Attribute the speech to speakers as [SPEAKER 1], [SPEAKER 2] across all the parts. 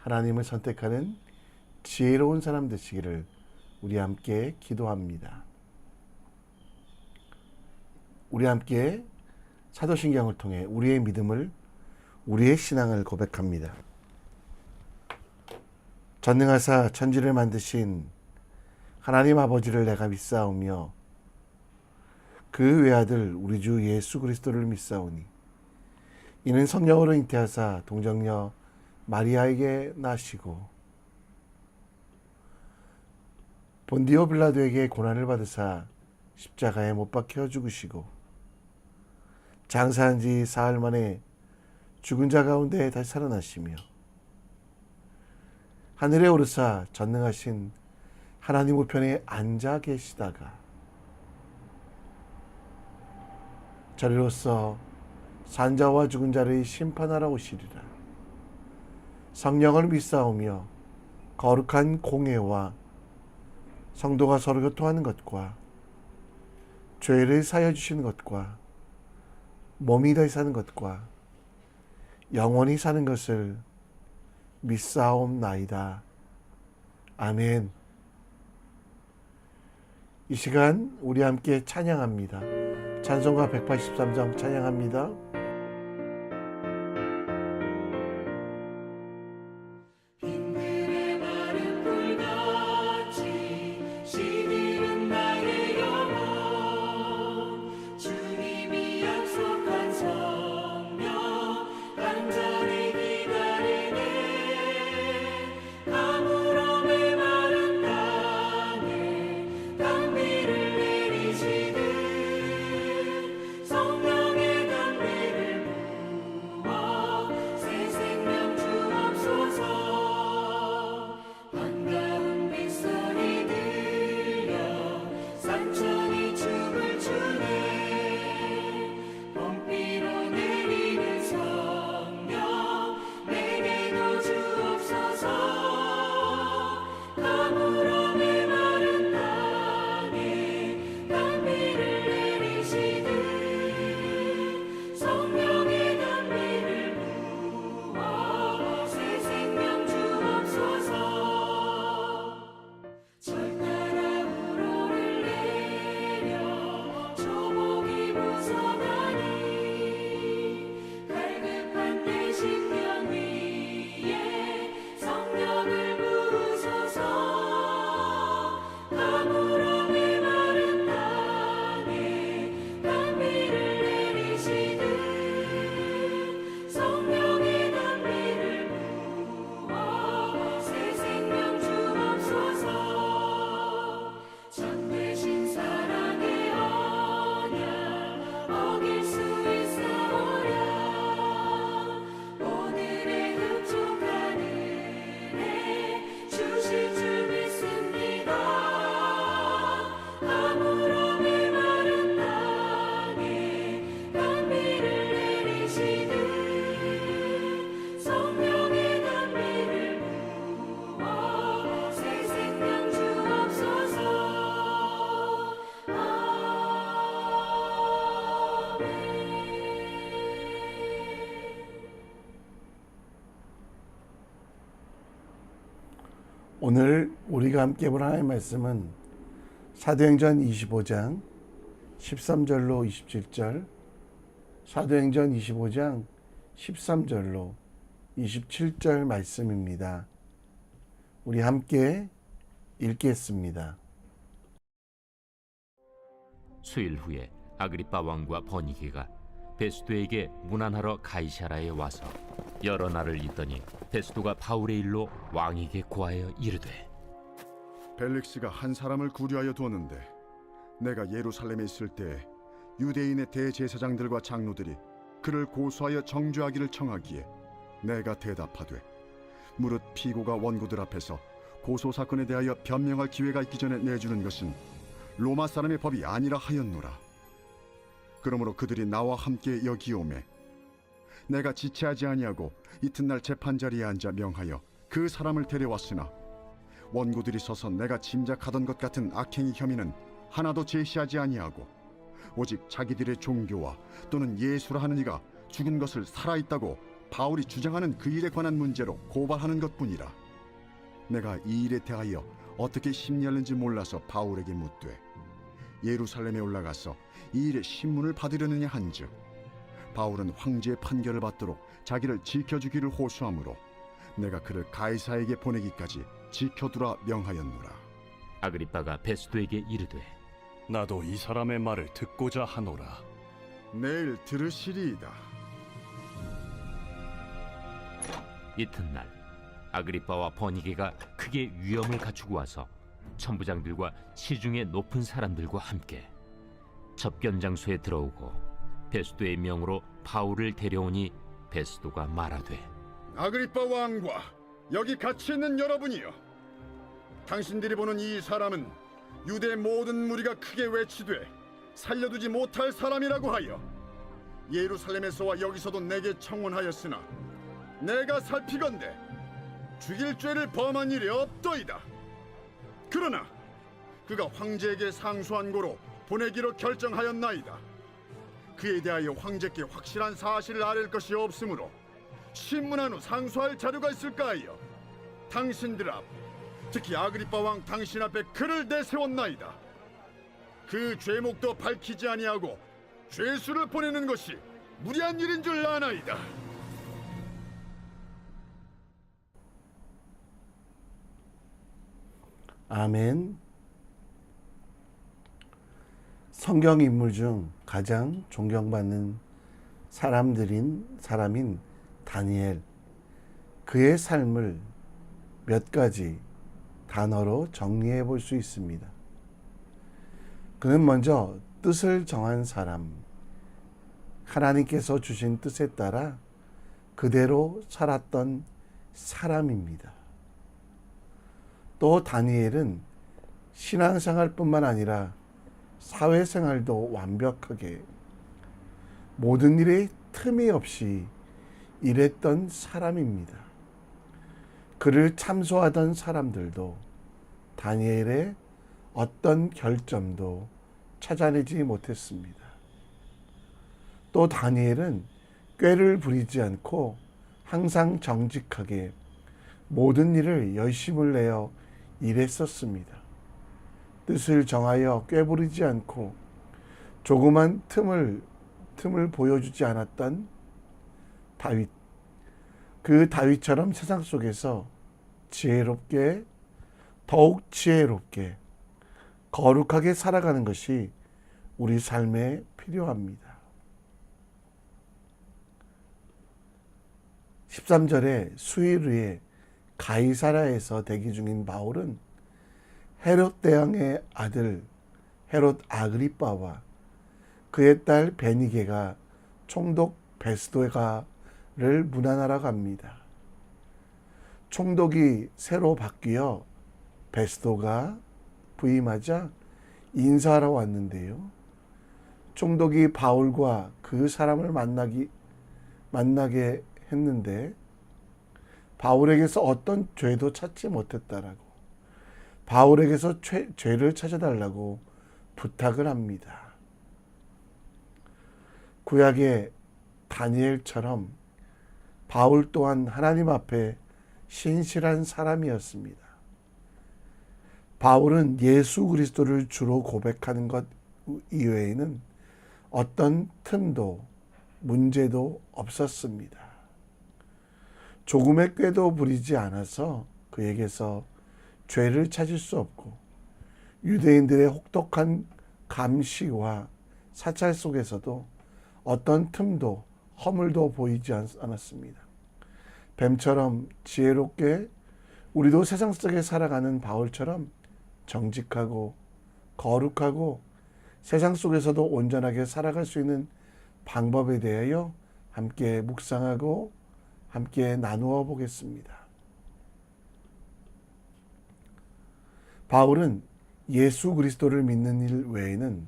[SPEAKER 1] 하나님을 선택하는 지혜로운 사람 되시기를 우리 함께 기도합니다. 우리 함께 사도신경을 통해 우리의 믿음을, 우리의 신앙을 고백합니다. 전능하사 천지를 만드신 하나님 아버지를 내가 믿사오며 그 외아들 우리 주 예수 그리스도를 믿사오니 이는 성령으로 잉태하사 동정녀 마리아에게 나시고 본디오 빌라도에게 고난을 받으사 십자가에 못 박혀 죽으시고 장사한 지 사흘 만에 죽은 자 가운데 다시 살아나시며 하늘에 오르사 전능하신 하나님 우편에 앉아 계시다가 저리로서 산자와 죽은 자를 심판하러 오시리라. 성령을 믿사오며 거룩한 공회와 성도가 서로 교통하는 것과 죄를 사여 주시는 것과 몸이 다시 사는 것과 영원히 사는 것을 믿사옵나이다. 아멘. 이 시간 우리 함께 찬양합니다. 찬송가 183장 찬양합니다. 오늘 우리가 함께 볼 하나님의 말씀은 사도행전 25장 13절로 27절, 사도행전 25장 13절로 27절 말씀입니다. 우리 함께 읽겠습니다.
[SPEAKER 2] 수일 후에 아그리빠 왕과 버니게가 베스도에게 문안하러 가이사라에 와서 여러 날을 있더니 베스도가 바울의 일로 왕에게 고하여 이르되,
[SPEAKER 3] 벨릭스가 한 사람을 구류하여 두었는데 내가 예루살렘에 있을 때 유대인의 대제사장들과 장로들이 그를 고소하여 정죄하기를 청하기에 내가 대답하되 무릇 피고가 원고들 앞에서 고소 사건에 대하여 변명할 기회가 있기 전에 내주는 것은 로마 사람의 법이 아니라 하였노라. 그러므로 그들이 나와 함께 여기 오매 내가 지체하지 아니하고 이튿날 재판자리에 앉아 명하여 그 사람을 데려왔으나 원고들이 서서 내가 짐작하던 것 같은 악행의 혐의는 하나도 제시하지 아니하고 오직 자기들의 종교와 또는 예수라 하는 이가 죽은 것을 살아있다고 바울이 주장하는 그 일에 관한 문제로 고발하는 것뿐이라. 내가 이 일에 대하여 어떻게 심리하는지 몰라서 바울에게 묻되 예루살렘에 올라가서 이 일의 신문을 받으려느냐 한즉 바울은 황제의 판결을 받도록 자기를 지켜주기를 호소하므로 내가 그를 가이사에게 보내기까지 지켜두라 명하였노라.
[SPEAKER 2] 아그리빠가 베스도에게 이르되
[SPEAKER 4] 나도 이 사람의 말을 듣고자 하노라.
[SPEAKER 3] 내일 들으시리이다.
[SPEAKER 2] 이튿날 아그리빠와 버니게가 크게 위엄을 갖추고 와서 천부장들과 시중의 높은 사람들과 함께 접견 장소에 들어오고 베스도의 명으로 바울을 데려오니 베스도가 말하되
[SPEAKER 3] 아그리빠 왕과 여기 같이 있는 여러분이여, 당신들이 보는 이 사람은 유대 모든 무리가 크게 외치되 살려두지 못할 사람이라고 하여 예루살렘에서와 여기서도 내게 청원하였으나 내가 살피건대 죽일 죄를 범한 일이 없더이다. 그러나 그가 황제에게 상소한 고로 보내기로 결정하였나이다. 그에 대하여 황제께 확실한 사실을 아랠 것이 없으므로 신문한 후 상소할 자료가 있을까 하여 당신들 앞, 특히 아그리빠 왕 당신 앞에 그를 내세웠나이다. 그 죄목도 밝히지 아니하고 죄수를 보내는 것이 무리한 일인 줄 아나이다.
[SPEAKER 1] 아멘. 성경 인물 중 가장 존경받는 사람인 다니엘, 그의 삶을 몇 가지 단어로 정리해 볼 수 있습니다. 그는 먼저 뜻을 정한 사람, 하나님께서 주신 뜻에 따라 그대로 살았던 사람입니다. 또 다니엘은 신앙생활뿐만 아니라 사회생활도 완벽하게 모든 일에 틈이 없이 일했던 사람입니다. 그를 참소하던 사람들도 다니엘의 어떤 결점도 찾아내지 못했습니다. 또 다니엘은 꾀를 부리지 않고 항상 정직하게 모든 일을 열심을 내어 일했었습니다. 뜻을 정하여 꾀부리지 않고 조그만 틈을 보여주지 않았던 다윗. 그 다윗처럼 세상 속에서 더욱 지혜롭게 거룩하게 살아가는 것이 우리 삶에 필요합니다. 13절에 수일 후에 가이사랴에서 대기 중인 바울은 헤롯 대왕의 아들 헤롯 아그리빠와 그의 딸 베니게가 총독 베스도가를 문안하러 갑니다. 총독이 새로 바뀌어 베스도가 부임하자 인사하러 왔는데요. 총독이 바울과 그 사람을 만나게 했는데 바울에게서 어떤 죄도 찾지 못했다라고, 바울에게서 죄를 찾아달라고 부탁을 합니다. 구약의 다니엘처럼 바울 또한 하나님 앞에 신실한 사람이었습니다. 바울은 예수 그리스도를 주로 고백하는 것 이외에는 어떤 틈도 문제도 없었습니다. 조금의 꾀도 부리지 않아서 그에게서 죄를 찾을 수 없고 유대인들의 혹독한 감시와 사찰 속에서도 어떤 틈도 허물도 보이지 않았습니다. 뱀처럼 지혜롭게 우리도 세상 속에 살아가는 바울처럼 정직하고 거룩하고 세상 속에서도 온전하게 살아갈 수 있는 방법에 대하여 함께 묵상하고 함께 나누어 보겠습니다. 바울은 예수 그리스도를 믿는 일 외에는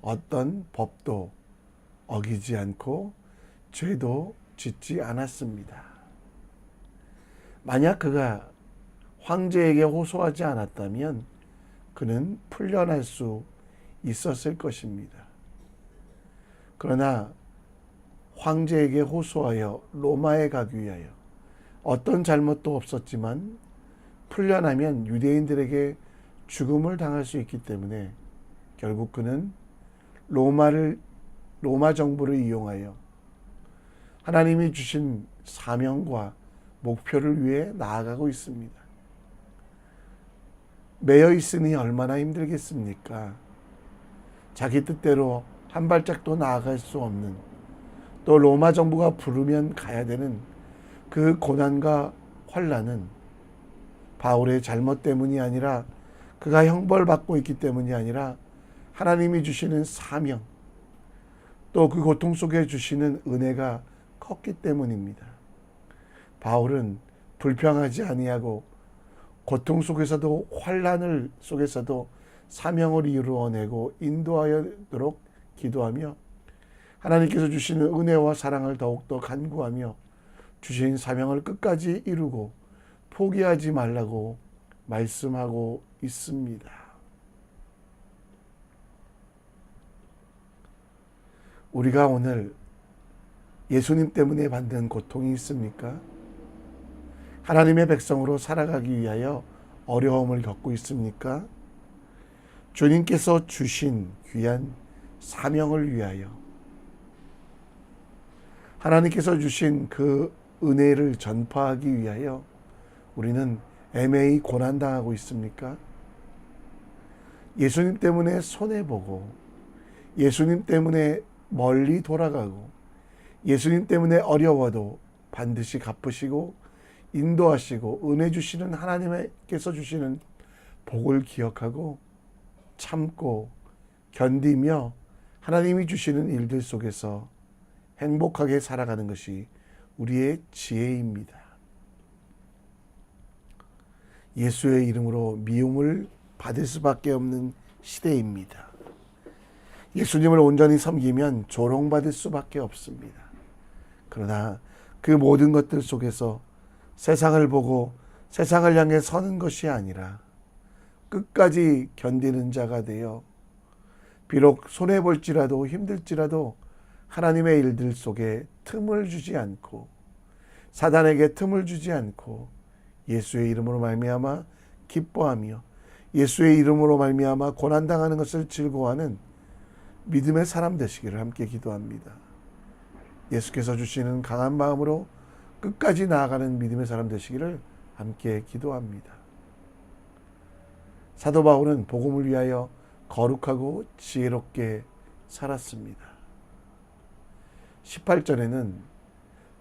[SPEAKER 1] 어떤 법도 어기지 않고 죄도 짓지 않았습니다. 만약 그가 황제에게 호소하지 않았다면 그는 풀려날 수 있었을 것입니다. 그러나 황제에게 호소하여 로마에 가기 위하여 어떤 잘못도 없었지만 풀려나면 유대인들에게 죽음을 당할 수 있기 때문에 결국 그는 로마 정부를 이용하여 하나님이 주신 사명과 목표를 위해 나아가고 있습니다. 매여 있으니 얼마나 힘들겠습니까? 자기 뜻대로 한 발짝도 나아갈 수 없는, 또 로마 정부가 부르면 가야 되는 그 고난과 환난은 바울의 잘못 때문이 아니라, 그가 형벌받고 있기 때문이 아니라 하나님이 주시는 사명, 또 그 고통 속에 주시는 은혜가 컸기 때문입니다. 바울은 불평하지 아니하고 고통 속에서도 환난을 속에서도 사명을 이루어내고 인도하도록 기도하며 하나님께서 주시는 은혜와 사랑을 더욱더 간구하며 주신 사명을 끝까지 이루고 포기하지 말라고 말씀하고 있습니다. 우리가 오늘 예수님 때문에 받는 고통이 있습니까? 하나님의 백성으로 살아가기 위하여 어려움을 겪고 있습니까? 주님께서 주신 귀한 사명을 위하여, 하나님께서 주신 그 은혜를 전파하기 위하여 우리는 애매히 고난당하고 있습니까? 예수님 때문에 손해보고, 예수님 때문에 멀리 돌아가고, 예수님 때문에 어려워도 반드시 갚으시고 인도하시고 은혜 주시는 하나님께서 주시는 복을 기억하고 참고 견디며 하나님이 주시는 일들 속에서 행복하게 살아가는 것이 우리의 지혜입니다. 예수의 이름으로 미움을 받을 수밖에 없는 시대입니다. 예수님을 온전히 섬기면 조롱받을 수밖에 없습니다. 그러나 그 모든 것들 속에서 세상을 보고 세상을 향해 서는 것이 아니라 끝까지 견디는 자가 되어 비록 손해볼지라도 힘들지라도 하나님의 일들 속에 틈을 주지 않고 사단에게 틈을 주지 않고 예수의 이름으로 말미암아 기뻐하며 예수의 이름으로 말미암아 고난당하는 것을 즐거워하는 믿음의 사람 되시기를 함께 기도합니다. 예수께서 주시는 강한 마음으로 끝까지 나아가는 믿음의 사람 되시기를 함께 기도합니다. 사도 바울은 복음을 위하여 거룩하고 지혜롭게 살았습니다. 18절에는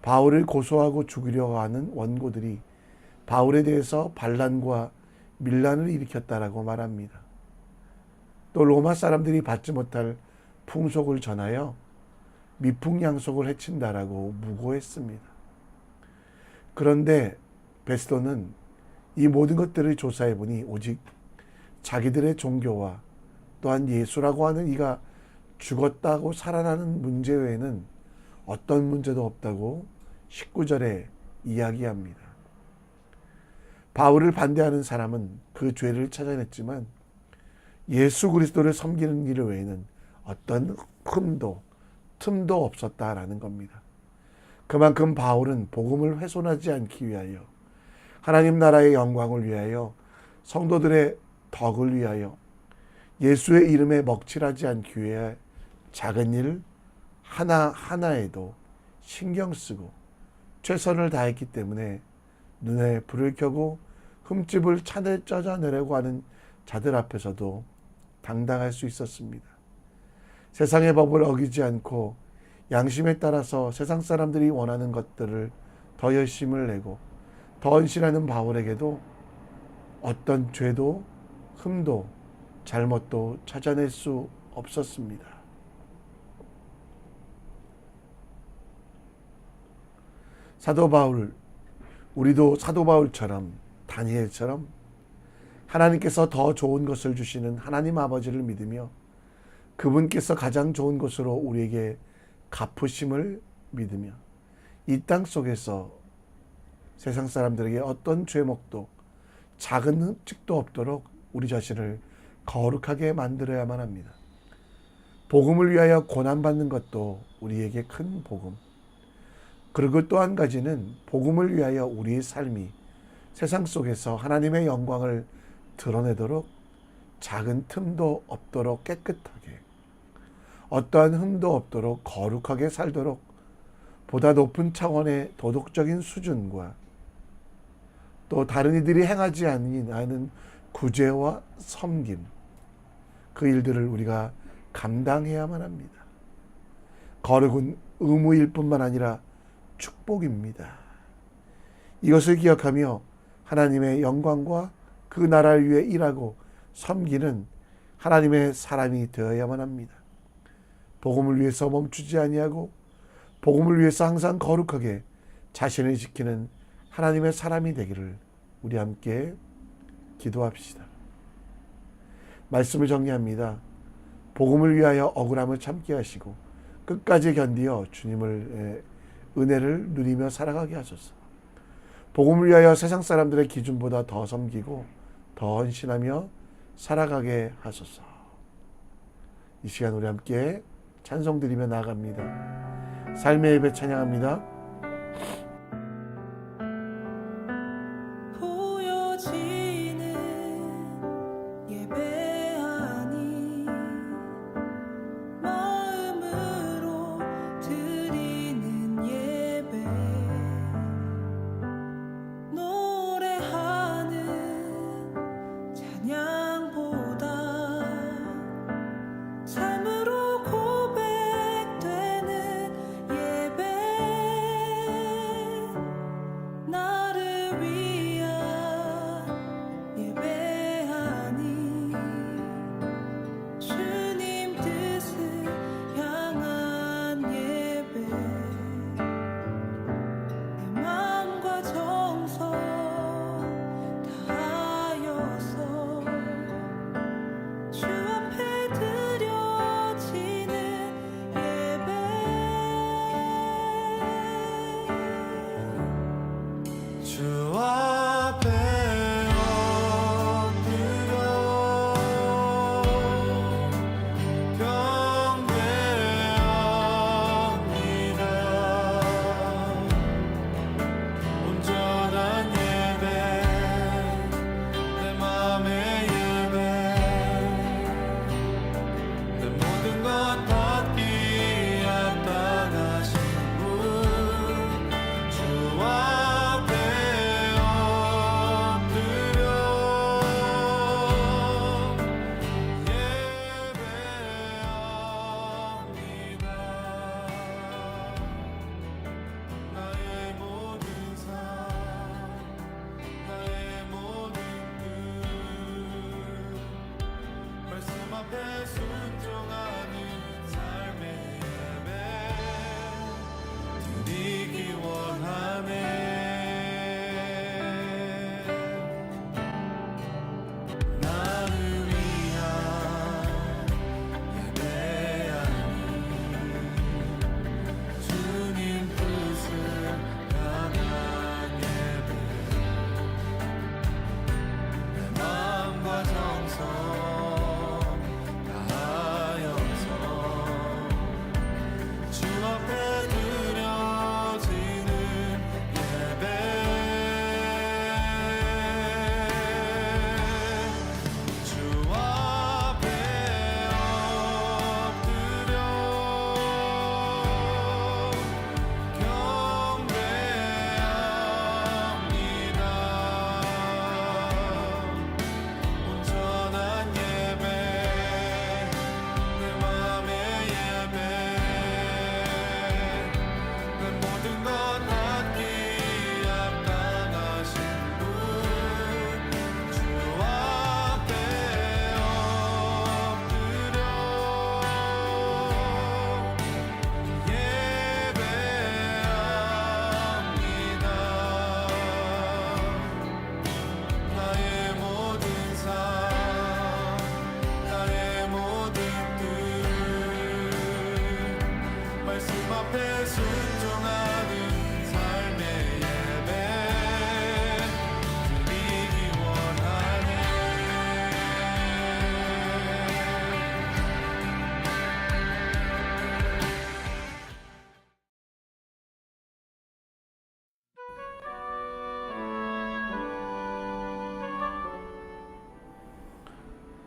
[SPEAKER 1] 바울을 고소하고 죽이려 하는 원고들이 바울에 대해서 반란과 밀란을 일으켰다라고 말합니다. 또 로마 사람들이 받지 못할 풍속을 전하여 미풍양속을 해친다라고 무고했습니다. 그런데 베스도는 이 모든 것들을 조사해 보니 오직 자기들의 종교와 또한 예수라고 하는 이가 죽었다고 살아나는 문제 외에는 어떤 문제도 없다고 19절에 이야기합니다. 바울을 반대하는 사람은 그 죄를 찾아냈지만 예수 그리스도를 섬기는 일 외에는 어떤 틈도 없었다라는 겁니다. 그만큼 바울은 복음을 훼손하지 않기 위하여, 하나님 나라의 영광을 위하여, 성도들의 덕을 위하여, 예수의 이름에 먹칠하지 않기 위해 작은 일 하나하나에도 신경 쓰고 최선을 다했기 때문에 눈에 불을 켜고 흠집을 찾아내려고 하는 자들 앞에서도 당당할 수 있었습니다. 세상의 법을 어기지 않고 양심에 따라서 세상 사람들이 원하는 것들을 더 열심을 내고 더 헌신하는 바울에게도 어떤 죄도 흠도 잘못도 찾아낼 수 없었습니다. 사도 바울, 우리도 사도 바울처럼 다니엘처럼 하나님께서 더 좋은 것을 주시는 하나님 아버지를 믿으며 그분께서 가장 좋은 것으로 우리에게 갚으심을 믿으며 이 땅 속에서 세상 사람들에게 어떤 죄목도 작은 흠집도 없도록 우리 자신을 거룩하게 만들어야만 합니다. 복음을 위하여 고난받는 것도 우리에게 큰 복음. 그리고 또 한 가지는 복음을 위하여 우리의 삶이 세상 속에서 하나님의 영광을 드러내도록 작은 틈도 없도록 깨끗하게, 어떠한 흠도 없도록 거룩하게 살도록 보다 높은 차원의 도덕적인 수준과 또 다른 이들이 행하지 않는 구제와 섬김, 그 일들을 우리가 감당해야만 합니다. 거룩은 의무일 뿐만 아니라 축복입니다. 이것을 기억하며 하나님의 영광과 그 나라를 위해 일하고 섬기는 하나님의 사람이 되어야만 합니다. 복음을 위해서 멈추지 아니하고 복음을 위해서 항상 거룩하게 자신을 지키는 하나님의 사람이 되기를 우리 함께 기도합시다. 말씀을 정리합니다. 복음을 위하여 억울함을 참게 하시고 끝까지 견디어 주님을 은혜를 누리며 살아가게 하소서. 복음을 위하여 세상 사람들의 기준보다 더 섬기고 더 헌신하며 살아가게 하소서. 이 시간 우리 함께 찬송 드리며 나아갑니다. 삶의 예배 찬양합니다.
[SPEAKER 5] 삶으로 고백되는 예배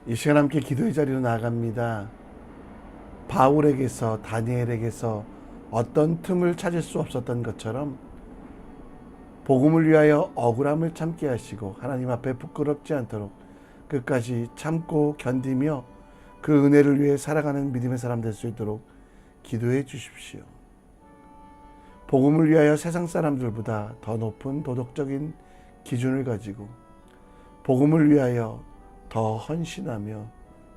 [SPEAKER 1] 이 시간 함께 기도의 자리로 나아갑니다. 바울에게서 다니엘에게서 어떤 틈을 찾을 수 없었던 것처럼 복음을 위하여 억울함을 참게 하시고 하나님 앞에 부끄럽지 않도록 끝까지 참고 견디며 그 은혜를 위해 살아가는 믿음의 사람 될 수 있도록 기도해 주십시오. 복음을 위하여 세상 사람들보다 더 높은 도덕적인 기준을 가지고 복음을 위하여 더 헌신하며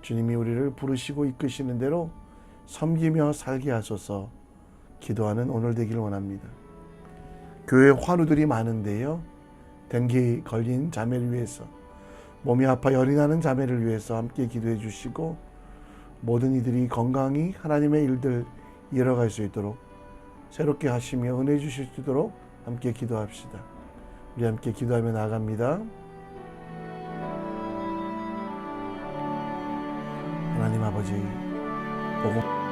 [SPEAKER 1] 주님이 우리를 부르시고 이끄시는 대로 섬기며 살게 하소서 기도하는 오늘 되기를 원합니다. 교회 환우들이 많은데요. 댕기 걸린 자매를 위해서, 몸이 아파 열이 나는 자매를 위해서 함께 기도해 주시고 모든 이들이 건강히 하나님의 일들 이어갈 수 있도록 새롭게 하시며 은혜 주실 수 있도록 함께 기도합시다. 우리 함께 기도하며 나아갑니다. 하나님 아버지, 복음